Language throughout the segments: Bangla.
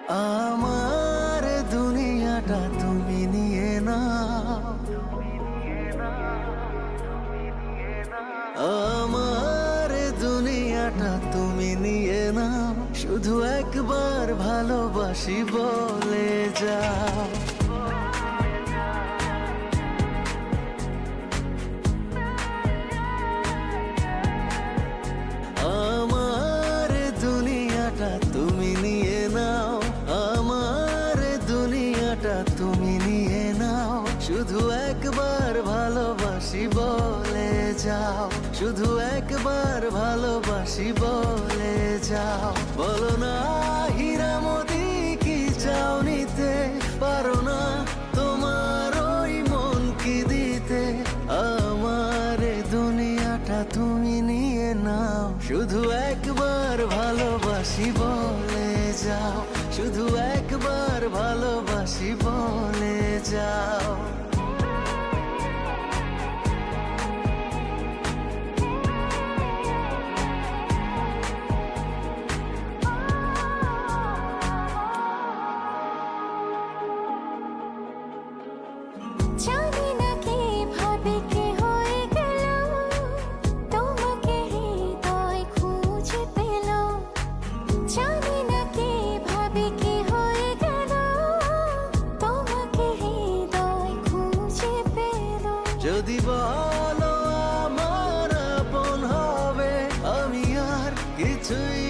আমার দুনিয়াটা তুমি নিয়ে নাও, আমার দুনিয়াটা তুমি নিয়ে নাও, শুধু একবার ভালোবাসি বলে যাও। আমার দুনিয়াটা তুমি নিয়ে নাও, আমার দুনিয়াটা তুমি নিয়ে নাও, শুধু একবার ভালোবাসি বলে যাও, শুধু একবার ভালোবাসি বলে যাও। বলো না হীরামতি কি চাও নিতে, পারো না তোমার ওই মন কি দিতে, আমার দুনিয়াটা তুমি নিয়ে নাও, শুধু একবার ভালোবাসি বলে যাও, শুধু একবার ভালোবাসি বলে যাও। জানি না কিভাবে কি হয়ে গেল, তোমাকে হৃদয় খুঁজে পেল। জানি না কিভাবে কি হয়ে গেল, তোমাকে হৃদয় খুঁজে পেল। যদি বলো আমার আপন হবে, আমি আর কিছুই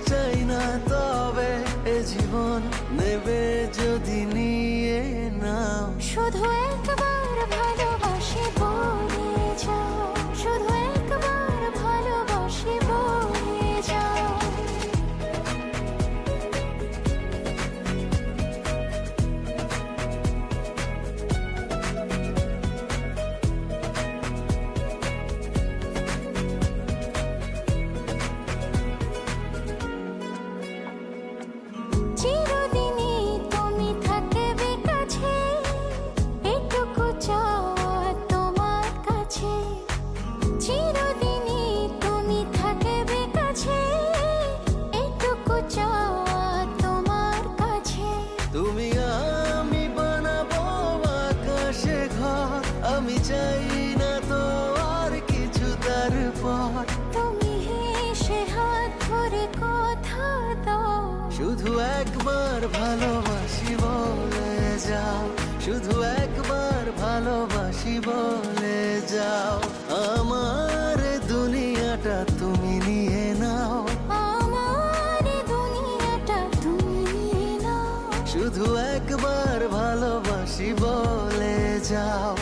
চাই না, তবে এ জীবন নেবে যদি নিয়ে নাও, শুধু একবার ভালোবাসি বলে যাও, শুধু একবার ভালোবাসি বলে যাও। চিরদিনই তুমি থাকবে কাছে, এটুকু চাওয়া তোমার কাছে। চিরদিনই তুমি থাকবে কাছে, এটুকু চাওয়া তোমার কাছে। তুমি আমি বানাবো আকাশে ঘর, আমি চাই না তো আর কিছু তারপর, তুমি হেসে হাত ধরে কথা দাও, শুধু একবার ভালোবাসি বলে যাও, শুধু একবার ভালোবাসি বলে যাও। আমার দুনিয়াটা তুমি নিয়ে নাও, আমার দুনিয়াটা তুমি নিয়ে নাও, শুধু একবার ভালোবাসি বলে যাও।